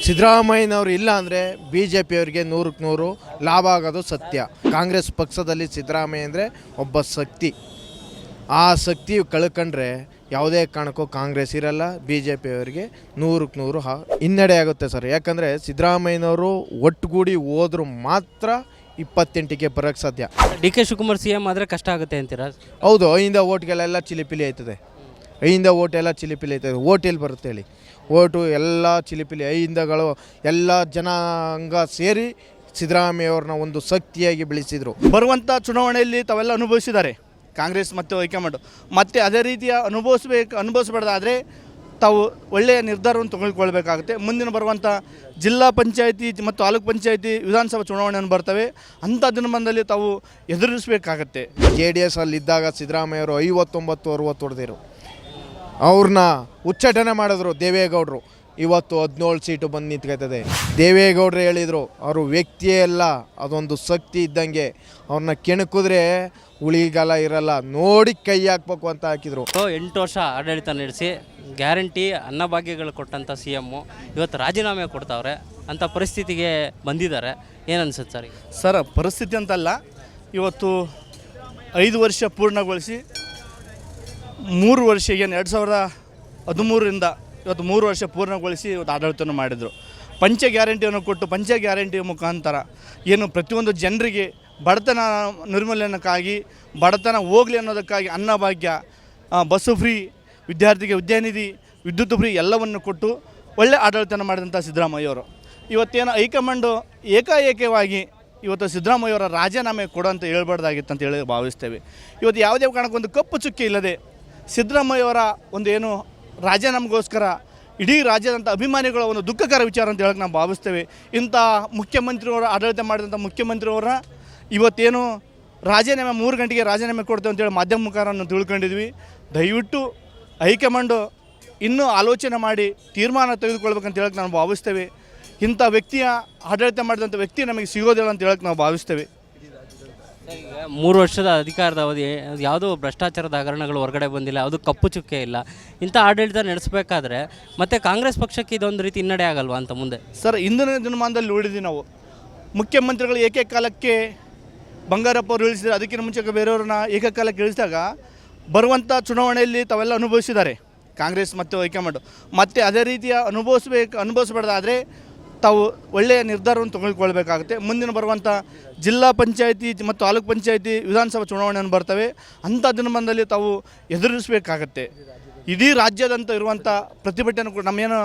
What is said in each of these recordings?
ಸಿದ್ದರಾಮಯ್ಯನವರು ಇಲ್ಲ ಅಂದರೆ ಬಿ ಜೆ ಪಿಯವರಿಗೆ 100ಕ್ಕೆ 100 ಲಾಭ ಆಗೋದು ಸತ್ಯ. ಕಾಂಗ್ರೆಸ್ ಪಕ್ಷದಲ್ಲಿ ಸಿದ್ದರಾಮಯ್ಯ ಅಂದರೆ ಒಬ್ಬ ಶಕ್ತಿ. ಆ ಶಕ್ತಿ ಕಳ್ಕೊಂಡ್ರೆ ಯಾವುದೇ ಕಾರಣಕ್ಕೂ ಕಾಂಗ್ರೆಸ್ ಇರಲ್ಲ, ಬಿ ಜೆ ಪಿಯವರಿಗೆ 100ಕ್ಕೆ 100 ಹಿನ್ನಡೆ ಆಗುತ್ತೆ ಸರ್. ಯಾಕಂದರೆ ಸಿದ್ದರಾಮಯ್ಯನವರು ಒಟ್ಟುಗೂಡಿ ಹೋದ್ರು ಮಾತ್ರ 28ಕ್ಕೆ ಬರೋಕ್ಕೆ ಸಾಧ್ಯ. D K Shivakumar C M ಆದರೆ ಕಷ್ಟ ಆಗುತ್ತೆ ಅಂತೀರಾ? ಹೌದು, ಐಯಿಂದ ಓಟ್ಗಳೆಲ್ಲ ಚಿಲಿಪಿಲಿ ಆಯ್ತದೆ. ಐಯಿಂದ ಓಟ್ ಎಲ್ಲ ಚಿಲಿಪಿಲಿ ಆಯ್ತದೆ. ಓಟ್ ಎಲ್ಲಿ ಬರುತ್ತೆ ಹೇಳಿ? ಓಟು ಎಲ್ಲ ಚಿಲಿಪಿಲಿ. ಐಯಿಂದಗಳು ಎಲ್ಲ ಜನಾಂಗ ಸೇರಿ ಸಿದ್ದರಾಮಯ್ಯವ್ರನ್ನ ಒಂದು ಶಕ್ತಿಯಾಗಿ ಬೆಳೆಸಿದರು. ಬರುವಂಥ ಚುನಾವಣೆಯಲ್ಲಿ ತಾವೆಲ್ಲ ಅನುಭವಿಸಿದ್ದಾರೆ ಕಾಂಗ್ರೆಸ್ ಮತ್ತು ಹೈಕಮಾಂಡು. ಮತ್ತು ಅದೇ ರೀತಿಯ ಅನುಭವಿಸಬಾರ್ದಾದರೆ ತಾವು ಒಳ್ಳೆಯ ನಿರ್ಧಾರವನ್ನು ತೆಗೆದುಕೊಳ್ಬೇಕಾಗುತ್ತೆ. ಮುಂದಿನ ಬರುವಂಥ ಜಿಲ್ಲಾ ಪಂಚಾಯಿತಿ ಮತ್ತು ತಾಲೂಕು ಪಂಚಾಯಿತಿ ವಿಧಾನಸಭಾ ಚುನಾವಣೆಯನ್ನು ಬರ್ತವೆ. ಅಂಥ ದಿನಮಾನದಲ್ಲಿ ತಾವು ಎದುರಿಸಬೇಕಾಗತ್ತೆ. JDS ಅಲ್ಲಿದ್ದಾಗ ಸಿದ್ದರಾಮಯ್ಯವರು 59-60 ಹೊಡೆದಿರು. ಅವ್ರನ್ನ ಉಚ್ಚಾಟನೆ ಮಾಡಿದ್ರು ದೇವೇಗೌಡರು. ಇವತ್ತು 17 ಸೀಟು ಬಂದು ನಿಂತ್ಕೊಳ್ತದೆ. ದೇವೇಗೌಡರು ಹೇಳಿದರು, ಅವರು ವ್ಯಕ್ತಿಯೇ ಅಲ್ಲ, ಅದೊಂದು ಶಕ್ತಿ ಇದ್ದಂಗೆ. ಅವ್ರನ್ನ ಕೆಣಕಿದ್ರೆ ಉಳಿಗಾಲ ಇರಲ್ಲ, ನೋಡಿ ಕೈ ಹಾಕ್ಬೇಕು ಅಂತ ಹಾಕಿದರು. 8 ವರ್ಷ ಆಡಳಿತ ನಡೆಸಿ ಗ್ಯಾರಂಟಿ ಅನ್ನಭಾಗ್ಯಗಳು ಕೊಟ್ಟಂಥ ಸಿ ಎಮ್ಮು ಇವತ್ತು ರಾಜೀನಾಮೆ ಕೊಡ್ತಾವ್ರೆ ಅಂಥ ಪರಿಸ್ಥಿತಿಗೆ ಬಂದಿದ್ದಾರೆ. ಏನನ್ಸುತ್ತೆ ಸರ್? ಸರ್, ಪರಿಸ್ಥಿತಿ ಅಂತಲ್ಲ, ಇವತ್ತು 5 ವರ್ಷ ಪೂರ್ಣಗೊಳಿಸಿ 3 ವರ್ಷ ಏನು 2013ರಿಂದ ಇವತ್ತು 3 ವರ್ಷ ಪೂರ್ಣಗೊಳಿಸಿ ಇವತ್ತು ಆಡಳಿತವನ್ನು ಮಾಡಿದರು. ಪಂಚ ಗ್ಯಾರಂಟಿಯನ್ನು ಕೊಟ್ಟು ಪಂಚ ಗ್ಯಾರಂಟಿಯ ಮುಖಾಂತರ ಏನು ಪ್ರತಿಯೊಂದು ಜನರಿಗೆ ಬಡತನ ನಿರ್ಮೂಲನಕ್ಕಾಗಿ, ಬಡತನ ಹೋಗಲಿ ಅನ್ನೋದಕ್ಕಾಗಿ ಅನ್ನಭಾಗ್ಯ, ಬಸ್ಸು ಫ್ರೀ, ವಿದ್ಯಾರ್ಥಿಗೆ ವಿದ್ಯಾನಿಧಿ, ವಿದ್ಯುತ್ ಫ್ರೀ ಎಲ್ಲವನ್ನು ಕೊಟ್ಟು ಒಳ್ಳೆ ಆಡಳಿತನ ಮಾಡಿದಂಥ ಸಿದ್ದರಾಮಯ್ಯವರು ಇವತ್ತೇನು ಹೈಕಮಾಂಡು ಏಕಾಏಕವಾಗಿ ಇವತ್ತು ಸಿದ್ದರಾಮಯ್ಯವರ ರಾಜೀನಾಮೆ ಕೊಡು ಅಂತ ಹೇಳ್ಬಾರ್ದಾಗಿತ್ತು ಅಂತ ಹೇಳಿ ಭಾವಿಸ್ತೇವೆ. ಇವತ್ತು ಯಾವುದೇ ಕಾರಣಕ್ಕೊಂದು ಕಪ್ಪು ಚುಕ್ಕೆ ಇಲ್ಲದೆ ಸಿದ್ದರಾಮಯ್ಯವರ ಒಂದು ಏನು ರಾಜೀನಾಮೆಗೋಸ್ಕರ ಇಡೀ ರಾಜ್ಯದಂಥ ಅಭಿಮಾನಿಗಳ ಒಂದು ದುಃಖಕರ ವಿಚಾರ ಅಂತ ಹೇಳಕ್ಕೆ ನಾವು ಭಾವಿಸ್ತೇವೆ. ಇಂಥ ಮುಖ್ಯಮಂತ್ರಿಯವರ ಆಡಳಿತ ಮಾಡಿದಂಥ ಮುಖ್ಯಮಂತ್ರಿಯವರ ಇವತ್ತೇನು ರಾಜೀನಾಮೆ 3 ಗಂಟೆಗೆ ರಾಜೀನಾಮೆ ಕೊಡ್ತೇವೆ ಅಂತೇಳಿ ಮಾಧ್ಯಮ ಮುಖಾಂತರ ನಾವು ತಿಳ್ಕೊಂಡಿದ್ವಿ. ದಯವಿಟ್ಟು ಹೈಕಮಾಂಡು ಇನ್ನೂ ಆಲೋಚನೆ ಮಾಡಿ ತೀರ್ಮಾನ ತೆಗೆದುಕೊಳ್ಬೇಕಂತ ಹೇಳಕ್ಕೆ ನಾವು ಭಾವಿಸ್ತೇವೆ. ಇಂಥ ವ್ಯಕ್ತಿಯ ಆಡಳಿತ ಮಾಡಿದಂಥ ವ್ಯಕ್ತಿ ನಮಗೆ ಸಿಗೋದಿಲ್ಲ ಅಂತ ಹೇಳಕ್ಕೆ ನಾವು ಭಾವಿಸ್ತೇವೆ. 3 ವರ್ಷದ ಅಧಿಕಾರದ ಅವಧಿ ಯಾವುದೋ ಭ್ರಷ್ಟಾಚಾರದ ಹಗರಣಗಳು ಹೊರಗಡೆ ಬಂದಿಲ್ಲ, ಅದು ಕಪ್ಪು ಚುಕ್ಕೆ ಇಲ್ಲ. ಇಂಥ ಆಡಳಿತ ನಡೆಸಬೇಕಾದ್ರೆ ಮತ್ತೆ ಕಾಂಗ್ರೆಸ್ ಪಕ್ಷಕ್ಕೆ ಇದೊಂದು ರೀತಿ ಹಿನ್ನಡೆ ಆಗಲ್ವಾ ಅಂತ ಮುಂದೆ? ಸರ್, ಇಂದಿನ ದಿನಮಾನದಲ್ಲಿ ನೋಡಿದ್ವಿ ನಾವು ಮುಖ್ಯಮಂತ್ರಿಗಳು ಏಕಕಾಲಕ್ಕೆ ಬಂಗಾರಪ್ಪ ಅವರು ಇಳಿಸಿದರೆ, ಅದಕ್ಕಿಂತ ಮುಂಚೆ ಬೇರೆಯವ್ರನ್ನ ಏಕಕಾಲಕ್ಕೆ ಇಳಿಸಿದಾಗ ಬರುವಂಥ ಚುನಾವಣೆಯಲ್ಲಿ ತಾವೆಲ್ಲ ಅನುಭವಿಸಿದ್ದಾರೆ ಕಾಂಗ್ರೆಸ್ ಮತ್ತು ಹೈಕಮಾಂಡು. ಮತ್ತು ಅದೇ ರೀತಿಯ ಅನುಭವಿಸಬಾರ್ದಾದರೆ ತಾವು ಒಳ್ಳೆಯ ನಿರ್ಧಾರವನ್ನು ತೆಗೆದುಕೊಳ್ಬೇಕಾಗುತ್ತೆ. ಮುಂದಿನ ಬರುವಂಥ ಜಿಲ್ಲಾ ಪಂಚಾಯಿತಿ ಮತ್ತು ತಾಲೂಕು ಪಂಚಾಯಿತಿ ವಿಧಾನಸಭಾ ಚುನಾವಣೆಯನ್ನು ಬರ್ತವೆ. ಅಂಥ ದಿನಮಾನದಲ್ಲಿ ತಾವು ಎದುರಿಸಬೇಕಾಗತ್ತೆ. ಇಡೀ ರಾಜ್ಯದಂತ ಇರುವಂಥ ಪ್ರತಿಭಟನೆ ಕೂಡ ನಮ್ಮೇನು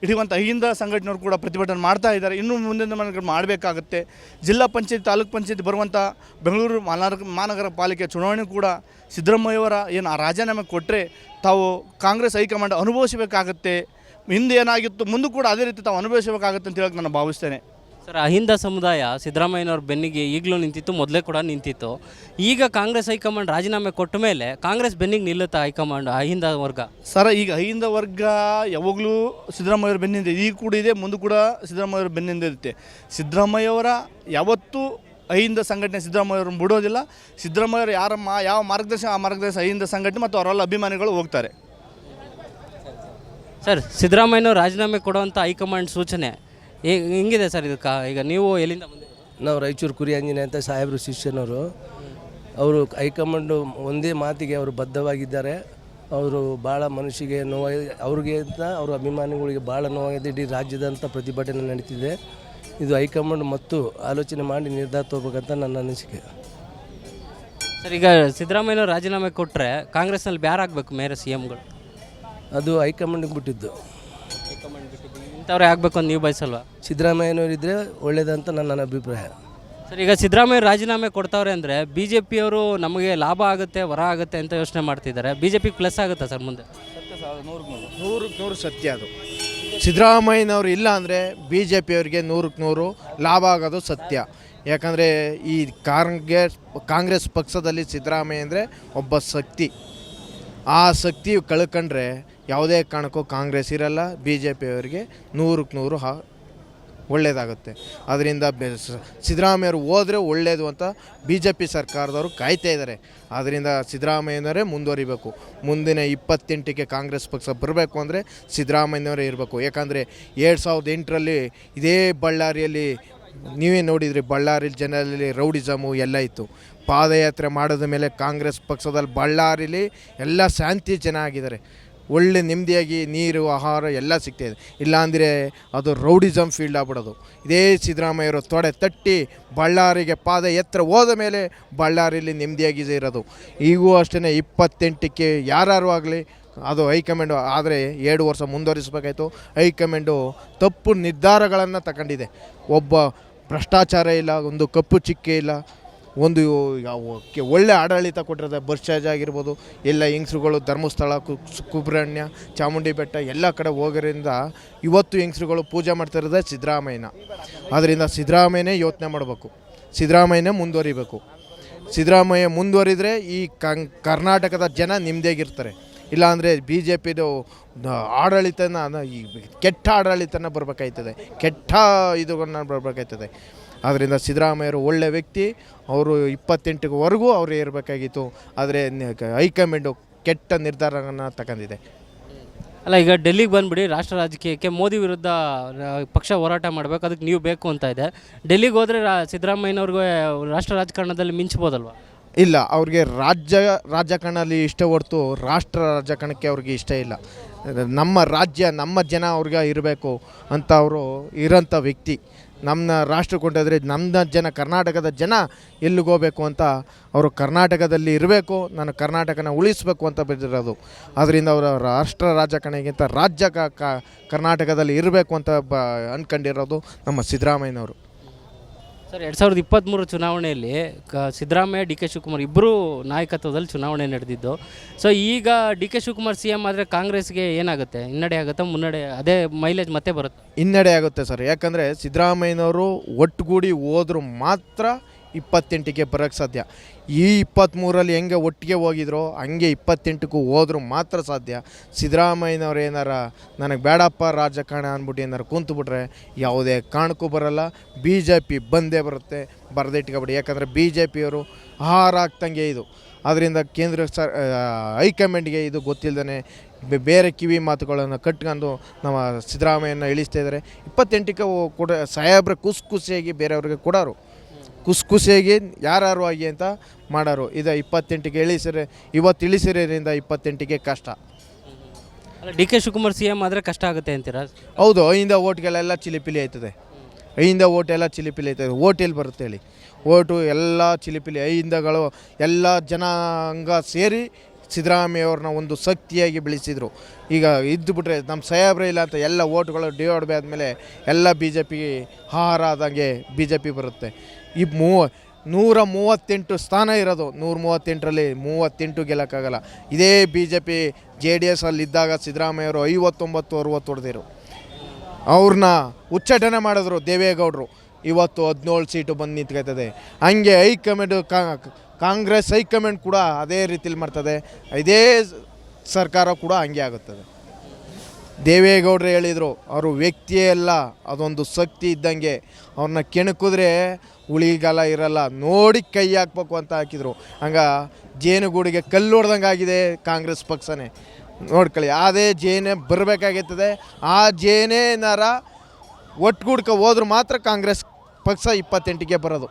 ಹಿಡಿಯುವಂಥ ಅಹಿಂದ ಸಂಘಟನೆಯವರು ಕೂಡ ಪ್ರತಿಭಟನೆ ಮಾಡ್ತಾ ಇದ್ದಾರೆ. ಇನ್ನೂ ಮುಂದಿನ ದಿನಮಾನಗಳು ಮಾಡಬೇಕಾಗುತ್ತೆ. ಜಿಲ್ಲಾ ಪಂಚಾಯತಿ ತಾಲೂಕು ಪಂಚಾಯತಿ ಬರುವಂಥ ಬೆಂಗಳೂರು ಮಹಾನಗರ ಪಾಲಿಕೆ ಚುನಾವಣೆ ಕೂಡ ಸಿದ್ದರಾಮಯ್ಯವರ ಏನು ರಾಜೀನಾಮೆ ಕೊಟ್ಟರೆ ತಾವು ಕಾಂಗ್ರೆಸ್ ಹೈಕಮಾಂಡ್ ಅನುಭವಿಸಬೇಕಾಗತ್ತೆ. ಹಿಂದೆ ಏನಾಗಿತ್ತು ಮುಂದೆ ಕೂಡ ಅದೇ ರೀತಿ ತಾವು ಅನುಭವಿಸಬೇಕಾಗುತ್ತೆ ಅಂತ ಹೇಳಕ್ಕೆ ನಾನು ಭಾವಿಸ್ತೇನೆ. ಸರ್, ಅಹಿಂದ ಸಮುದಾಯ ಸಿದ್ದರಾಮಯ್ಯನವ್ರ ಬೆನ್ನಿಗೆ ಈಗಲೂ ನಿಂತಿತ್ತು, ಮೊದಲೇ ಕೂಡ ನಿಂತಿತ್ತು. ಈಗ ಕಾಂಗ್ರೆಸ್ ಹೈಕಮಾಂಡ್ ರಾಜೀನಾಮೆ ಕೊಟ್ಟ ಮೇಲೆ ಕಾಂಗ್ರೆಸ್ ಬೆನ್ನಿಗೆ ನಿಲ್ಲುತ್ತಾ ಹೈಕಮಾಂಡ್ ಅಹಿಂದ ವರ್ಗ? ಸರ್, ಈಗ ಅಹಿಂದ ವರ್ಗ ಯಾವಾಗಲೂ ಸಿದ್ದರಾಮಯ್ಯವ್ರ ಬೆನ್ನಿಂದ ಈಗ ಕೂಡ ಇದೆ, ಮುಂದೆ ಕೂಡ ಸಿದ್ದರಾಮಯ್ಯವ್ರ ಬೆನ್ನಿಂದ ಇರುತ್ತೆ. ಸಿದ್ದರಾಮಯ್ಯವರ ಯಾವತ್ತೂ ಅಹಿಂದ ಸಂಘಟನೆ ಸಿದ್ದರಾಮಯ್ಯವ್ರನ್ನ ಬಿಡೋದಿಲ್ಲ. ಸಿದ್ದರಾಮಯ್ಯವರು ಯಾವ ಮಾರ್ಗದರ್ಶನ ಆ ಮಾರ್ಗದರ್ಶನ ಅಹಿಂದ ಸಂಘಟನೆ ಮತ್ತು ಅವರೆಲ್ಲ ಅಭಿಮಾನಿಗಳು ಹೋಗ್ತಾರೆ. ಸರ್, ಸಿದ್ದರಾಮಯ್ಯನವ್ರು ರಾಜೀನಾಮೆ ಕೊಡುವಂಥ ಹೈಕಮಾಂಡ್ ಸೂಚನೆ ಹೆಂಗಿದೆ ಸರ್? ಇದಕ್ಕೆ ಈಗ ನೀವು ಎಲ್ಲಿಂದ ಬಂದಿದ್ದೀರಿ? ನಾವು ರಾಯಚೂರು ಕುರಿ ಆಂಜನೇಯ ಅಂತ ಸಾಹೇಬರು ಶಿಷ್ಯನವರು. ಅವರು ಹೈಕಮಾಂಡು ಒಂದೇ ಮಾತಿಗೆ ಅವರು ಬದ್ಧವಾಗಿದ್ದಾರೆ. ಅವರು ಭಾಳ ಮನುಷ್ಯಗೆ ನೋವಾಗಿದೆ, ಅವ್ರಿಗೆ ಅಂತ ಅವ್ರ ಅಭಿಮಾನಿಗಳಿಗೆ ಭಾಳ ನೋವಾಗಿದೆ. ಇಡೀ ರಾಜ್ಯದಂಥ ಪ್ರತಿಭಟನೆ ನಡೀತಿದೆ. ಇದು ಹೈಕಮಾಂಡ್ ಮತ್ತು ಆಲೋಚನೆ ಮಾಡಿ ನಿರ್ಧಾರ ತಗೋಬೇಕಂತ ನನ್ನ ಅನಿಸಿಕೆ. ಸರ್, ಈಗ ಸಿದ್ದರಾಮಯ್ಯನವ್ರು ರಾಜೀನಾಮೆ ಕೊಟ್ಟರೆ ಕಾಂಗ್ರೆಸ್ನಲ್ಲಿ ಬ್ಯಾರಾಗಬೇಕು ಮೇರೆ ಸಿ ಎಮ್ಗಳು? ಅದು ಹೈಕಮಾಂಡಿಗೆ ಬಿಟ್ಟಿದ್ದು. ಇಂಥವ್ರೇ ಆಗಬೇಕು ಅಂತ ನೀವು ಬಯಸಲ್ವಾ? ಸಿದ್ದರಾಮಯ್ಯನವರಿದ್ದರೆ ಒಳ್ಳೆಯದಂತ ನನ್ನ ಅಭಿಪ್ರಾಯ. ಸರ್, ಈಗ ಸಿದ್ದರಾಮಯ್ಯ ರಾಜೀನಾಮೆ ಕೊಡ್ತಾವ್ರೆ ಅಂದರೆ ಬಿ ಜೆ ಪಿಯವರು ನಮಗೆ ಲಾಭ ಆಗುತ್ತೆ, ಹೊರ ಆಗುತ್ತೆ ಅಂತ ಯೋಚನೆ ಮಾಡ್ತಿದ್ದಾರೆ. ಬಿ ಜೆ ಪಿಗೆ ಪ್ಲಸ್ ಆಗುತ್ತಾ ಸರ್ ಮುಂದೆ? 100ಕ್ಕೆ 100 ಸತ್ಯ ಅದು. ಸಿದ್ದರಾಮಯ್ಯನವರು ಇಲ್ಲ ಅಂದರೆ ಬಿ ಜೆ ಪಿಯವರಿಗೆ 100ಕ್ಕೆ 100 ಲಾಭ ಆಗೋದು ಸತ್ಯ. ಯಾಕಂದರೆ ಈ ಕಾಂಗ್ರೆಸ್ ಪಕ್ಷದಲ್ಲಿ ಸಿದ್ದರಾಮಯ್ಯ ಅಂದರೆ ಒಬ್ಬ ಶಕ್ತಿ. ಆ ಶಕ್ತಿ ಕಳ್ಕೊಂಡ್ರೆ ಯಾವುದೇ ಕಾರಣಕ್ಕೂ ಕಾಂಗ್ರೆಸ್ ಇರಲ್ಲ, ಬಿ ಜೆ ಪಿಯವರಿಗೆ 100ಕ್ಕೆ 100 ಒಳ್ಳೆಯದಾಗುತ್ತೆ. ಅದರಿಂದ ಸಿದ್ದರಾಮಯ್ಯವರು ಹೋದರೆ ಒಳ್ಳೆಯದು ಅಂತ BJP ಸರ್ಕಾರದವರು ಕಾಯ್ತಾ ಇದ್ದಾರೆ. ಆದ್ದರಿಂದ ಸಿದ್ದರಾಮಯ್ಯನವರೇ ಮುಂದುವರಿಬೇಕು. ಮುಂದಿನ 28ಕ್ಕೆ ಕಾಂಗ್ರೆಸ್ ಪಕ್ಷ ಬರಬೇಕು ಅಂದರೆ ಸಿದ್ದರಾಮಯ್ಯನವರೇ ಇರಬೇಕು. ಯಾಕಂದರೆ 2008ರಲ್ಲಿ ಇದೇ ಬಳ್ಳಾರಿಯಲ್ಲಿ ನೀವೇ ನೋಡಿದ್ರಿ, ಬಳ್ಳಾರಿ ಜನರಲ್ಲಿ ರೌಡಿಸಮು ಎಲ್ಲ ಇತ್ತು. ಪಾದಯಾತ್ರೆ ಮಾಡಿದ ಮೇಲೆ ಕಾಂಗ್ರೆಸ್ ಪಕ್ಷದಲ್ಲಿ ಬಳ್ಳಾರಿಲಿ ಎಲ್ಲ ಶಾಂತಿ ಜನ ಆಗಿದ್ದಾರೆ. ಒಳ್ಳೆ ನೆಮ್ಮದಿಯಾಗಿ ನೀರು ಆಹಾರ ಎಲ್ಲ ಸಿಗ್ತಾಯಿದೆ. ಇಲ್ಲಾಂದರೆ ಅದು ರೌಡಿಸಮ್ ಫೀಲ್ಡ್ ಆಗ್ಬಿಡೋದು. ಇದೇ ಸಿದ್ದರಾಮಯ್ಯವರು ತೊಡೆ ತಟ್ಟಿ ಬಳ್ಳಾರಿಗೆ ಪಾದಯಾತ್ರೆ ಹೋದ ಮೇಲೆ ಬಳ್ಳಾರಿಲಿ ನೆಮ್ಮದಿಯಾಗಿ ಇರೋದು. ಈಗೂ ಅಷ್ಟೇ 28ಕ್ಕೆ ಯಾರು ಆಗಲಿ ಅದು ಹೈಕಮಾಂಡು ಆದರೆ 2 ವರ್ಷ ಮುಂದುವರಿಸಬೇಕಾಯಿತು. ಹೈಕಮಾಂಡು ತಪ್ಪು ನಿರ್ಧಾರಗಳನ್ನು ತಗೊಂಡಿದೆ. ಒಬ್ಬ ಭ್ರಷ್ಟಾಚಾರ ಇಲ್ಲ, ಒಂದು ಕಪ್ಪು ಚಿಕ್ಕೆ ಇಲ್ಲ, ಒಂದು ಒಳ್ಳೆ ಆಡಳಿತ ಕೊಟ್ಟಿರೋದು. ಬರ್ಷಾಜ್ ಆಗಿರ್ಬೋದು, ಎಲ್ಲ ಹೆಂಗಸ್ರುಗಳು ಧರ್ಮಸ್ಥಳ, ಕುಬ್ರಹ್ಮಣ್ಯ, ಚಾಮುಂಡಿ ಬೆಟ್ಟ ಎಲ್ಲ ಕಡೆ ಹೋಗೋದ್ರಿಂದ ಇವತ್ತು ಹೆಂಗಸ್ರುಗಳು ಪೂಜೆ ಮಾಡ್ತಿರೋದೇ ಸಿದ್ದರಾಮಯ್ಯನ. ಆದ್ದರಿಂದ ಸಿದ್ದರಾಮಯ್ಯನೇ ಯೋಚನೆ ಮಾಡಬೇಕು, ಸಿದ್ದರಾಮಯ್ಯನೇ ಮುಂದುವರಿಬೇಕು. ಸಿದ್ದರಾಮಯ್ಯ ಮುಂದುವರಿದರೆ ಈ ಕರ್ನಾಟಕದ ಜನ ನೆಮ್ಮದಿಯಾಗಿರ್ತಾರೆ. ಇಲ್ಲಾಂದರೆ BJPದು ಆಡಳಿತನ ಈ ಕೆಟ್ಟ ಆಡಳಿತನ ಬರಬೇಕಾಯ್ತದೆ, ಕೆಟ್ಟ ಇದನ್ನು ಬರಬೇಕಾಯ್ತದೆ. ಆದ್ದರಿಂದ ಸಿದ್ದರಾಮಯ್ಯರು ಒಳ್ಳೆ ವ್ಯಕ್ತಿ. ಅವರು 28ವರೆಗೂ ಅವರೇ ಇರಬೇಕಾಗಿತ್ತು. ಆದರೆ ಹೈಕಮಾಂಡು ಕೆಟ್ಟ ನಿರ್ಧಾರವನ್ನು ತಗೊಂಡಿದೆ. ಅಲ್ಲ, ಈಗ ಡೆಲ್ಲಿಗೆ ಬಂದುಬಿಡಿ, ರಾಷ್ಟ್ರ ರಾಜಕೀಯಕ್ಕೆ ಮೋದಿ ವಿರುದ್ಧ ಪಕ್ಷ ಹೋರಾಟ ಮಾಡಬೇಕು, ಅದಕ್ಕೆ ನೀವು ಬೇಕು ಅಂತ ಇದೆ. ಡೆಲ್ಲಿಗೆ ಹೋದರೆ ಸಿದ್ದರಾಮಯ್ಯನವ್ರಿಗೆ ರಾಷ್ಟ್ರ ರಾಜಕಾರಣದಲ್ಲಿ ಮಿಂಚ್ಬೋದಲ್ವ? ಇಲ್ಲ, ಅವ್ರಿಗೆ ರಾಜಕಾರಣದಲ್ಲಿ ಇಷ್ಟ ಹೊರತು ರಾಷ್ಟ್ರ ರಾಜಕಾರಣಕ್ಕೆ ಅವ್ರಿಗೆ ಇಷ್ಟ ಇಲ್ಲ. ನಮ್ಮ ರಾಜ್ಯ ನಮ್ಮ ಜನ ಅವ್ರಿಗೆ ಇರಬೇಕು ಅಂತ ಅವರು ಇರೋಂಥ ವ್ಯಕ್ತಿ. ನಮ್ಮ ರಾಷ್ಟ್ರ ಕೊಂಡಾದರೆ ನಮ್ಮ ಜನ, ಕರ್ನಾಟಕದ ಜನ ಎಲ್ಲಿಗೋಗಬೇಕು ಅಂತ ಅವರು ಕರ್ನಾಟಕದಲ್ಲಿ ಇರಬೇಕು, ನಾನು ಕರ್ನಾಟಕನ ಉಳಿಸಬೇಕು ಅಂತ ಬಿದ್ದಿರೋದು. ಅದರಿಂದ ಅವರ ರಾಷ್ಟ್ರ ರಾಜಕಾರಣಕ್ಕಿಂತ ರಾಜ್ಯ ಕರ್ನಾಟಕದಲ್ಲಿ ಇರಬೇಕು ಅಂತ ಅಂದ್ಕೊಂಡಿರೋದು ನಮ್ಮ ಸಿದ್ದರಾಮಯ್ಯನವರು. ಸರ್, 2023 ಚುನಾವಣೆಯಲ್ಲಿ ಸಿದ್ದರಾಮಯ್ಯ, DK ಶಿವಕುಮಾರ್ ಇಬ್ಬರೂ ನಾಯಕತ್ವದಲ್ಲಿ ಚುನಾವಣೆ ನಡೆದಿದ್ದು. ಸೊ ಈಗ DK ಶಿವಕುಮಾರ್ CM ಆದರೆ ಕಾಂಗ್ರೆಸ್ಗೆ ಏನಾಗುತ್ತೆ? ಹಿನ್ನಡೆ ಆಗುತ್ತಾ, ಮುನ್ನಡೆ? ಅದೇ ಮೈಲೇಜ್ ಮತ್ತೆ ಬರುತ್ತೆ? ಹಿನ್ನಡೆ ಆಗುತ್ತೆ ಸರ್. ಯಾಕಂದರೆ ಸಿದ್ದರಾಮಯ್ಯನವರು ಒಟ್ಟುಗೂಡಿ ಹೋದ್ರು ಮಾತ್ರ 28ಕ್ಕೆ ಬರೋಕ್ಕೆ ಸಾಧ್ಯ. ಈ 23ರಲ್ಲಿ ಹೆಂಗೆ ಒಟ್ಟಿಗೆ ಹೋಗಿದ್ರೋ ಹಂಗೆ 28ಕ್ಕೂ ಹೋದ್ರು ಮಾತ್ರ ಸಾಧ್ಯ. ಸಿದ್ದರಾಮಯ್ಯನವ್ರು ಏನಾರ ನನಗೆ ಬೇಡಪ್ಪ ರಾಜಕಾರಣ ಅಂದ್ಬಿಟ್ಟು ಏನಾರು ಕೂತ್ಬಿಟ್ರೆ ಯಾವುದೇ ಕಾರಣಕ್ಕೂ ಬರೋಲ್ಲ. BJP ಬಂದೇ ಬರುತ್ತೆ, ಬರೆದಿಟ್ಕೊಬಿಡಿ. ಯಾಕಂದರೆ BJPಯವರು ಆಹಾರ ಆಗ್ತಂಗೆ ಇದು. ಅದರಿಂದ ಕೇಂದ್ರ ಹೈಕಮಾಂಡ್ಗೆ ಇದು ಗೊತ್ತಿಲ್ಲದೇ ಬೇರೆ ಕಿವಿ ಮಾತುಗಳನ್ನು ಕಟ್ಕೊಂಡು ನಮ್ಮ ಸಿದ್ದರಾಮಯ್ಯನ ಇಳಿಸ್ತಾ ಇದ್ದಾರೆ. 28ಕ್ಕೆ ಕೂಡ ಸಾಹೇಬ್ರ ಖುಷಿಯಾಗಿ ಬೇರೆಯವ್ರಿಗೆ ಕೊಡೋರು, ಖುಷಿಯಾಗಿ ಯಾರು ಆಗಿ ಅಂತ ಮಾಡೋರು. ಇದು 28ಕ್ಕೆ ಇವತ್ತು ಇಳಿಸಿರೋದ್ರಿಂದ 28ಕ್ಕೆ ಕಷ್ಟ. ಅಲ್ಲ, DK ಶಿವಕುಮಾರ್ CM ಆದರೆ ಕಷ್ಟ ಆಗುತ್ತೆ ಅಂತೀರಾ? ಹೌದು. ಐಯಿಂದ ಓಟ್ಗಳೆಲ್ಲ ಚಿಲಿಪಿಲಿ ಆಯ್ತದೆ. ಐಯಿಂದ ಓಟ್ ಎಲ್ಲ ಚಿಲಿಪಿಲಿ ಆಯ್ತದೆ. ಓಟ್ ಎಲ್ಲಿ ಬರುತ್ತೆ ಹೇಳಿ? ಓಟು ಎಲ್ಲ ಚಿಲಿಪಿಲಿ. ಐಯಿಂದಗಳು ಎಲ್ಲ ಜನಾಂಗ ಸೇರಿ ಸಿದ್ದರಾಮಯ್ಯವ್ರನ್ನ ಒಂದು ಶಕ್ತಿಯಾಗಿ ಬೆಳೆಸಿದರು. ಈಗ ಇದ್ದು ಬಿಟ್ರೆ ನಮ್ಮ ಸಾಹೇಬ್ರೆ ಇಲ್ಲ ಅಂತ ಎಲ್ಲ ಓಟ್ಗಳು ಡಿವೈಡ್ ಆದಮೇಲೆ ಎಲ್ಲ BJPಗೆ ಆಹಾರ ಆದಂಗೆ BJP ಬರುತ್ತೆ. ಈ 138 ಸ್ಥಾನ ಇರೋದು, 138ರಲ್ಲಿ 38 ಗೆಲ್ಲಕ್ಕಾಗಲ್ಲ. ಇದೇ BJP JDS ಅಲ್ಲಿದ್ದಾಗ ಸಿದ್ದರಾಮಯ್ಯವರು 59-60 ಹೊಡೆದಿರು. ಅವ್ರನ್ನ ಉಚ್ಚಾಟನೆ ಮಾಡಿದ್ರು ದೇವೇಗೌಡರು. ಇವತ್ತು 17 ಸೀಟು ಬಂದು ನಿಂತ್ಕೊಳ್ತದೆ. ಹಂಗೆ ಹೈಕಮಾಂಡು ಕಾಂಗ್ರೆಸ್ ಹೈಕಮಾಂಡ್ ಕೂಡ ಅದೇ ರೀತಿಲಿ ಮಾಡ್ತದೆ. ಇದೇ ಸರ್ಕಾರ ಕೂಡ ಹಂಗೆ ಆಗುತ್ತದೆ. ದೇವೇಗೌಡರು ಹೇಳಿದರು, ಅವರು ವ್ಯಕ್ತಿಯೇ ಅಲ್ಲ, ಅದೊಂದು ಶಕ್ತಿ ಇದ್ದಂಗೆ. ಅವ್ರನ್ನ ಕೆಣಕಿದ್ರೆ ಉಳಿಗಾಲ ಇರಲ್ಲ, ನೋಡಿ ಕೈ ಹಾಕ್ಬೇಕು ಅಂತ ಹಾಕಿದರು. ಹಂಗೆ ಜೇನುಗೂಡಿಗೆ ಕಲ್ಲು ಹೊಡೆದಂಗೆ ಆಗಿದೆ ಕಾಂಗ್ರೆಸ್ ಪಕ್ಷನೇ. ನೋಡ್ಕೊಳ್ಳಿ, ಅದೇ ಜೇನೇ ಬರಬೇಕಾಗಿರ್ತದೆ. ಆ ಜೇನೇನಾರ ಒಟ್ಟುಗೂಡ್ಕ ಹೋದ್ರೆ ಮಾತ್ರ ಕಾಂಗ್ರೆಸ್ ಪಕ್ಷ 28ಕ್ಕೆ ಬರೋದು.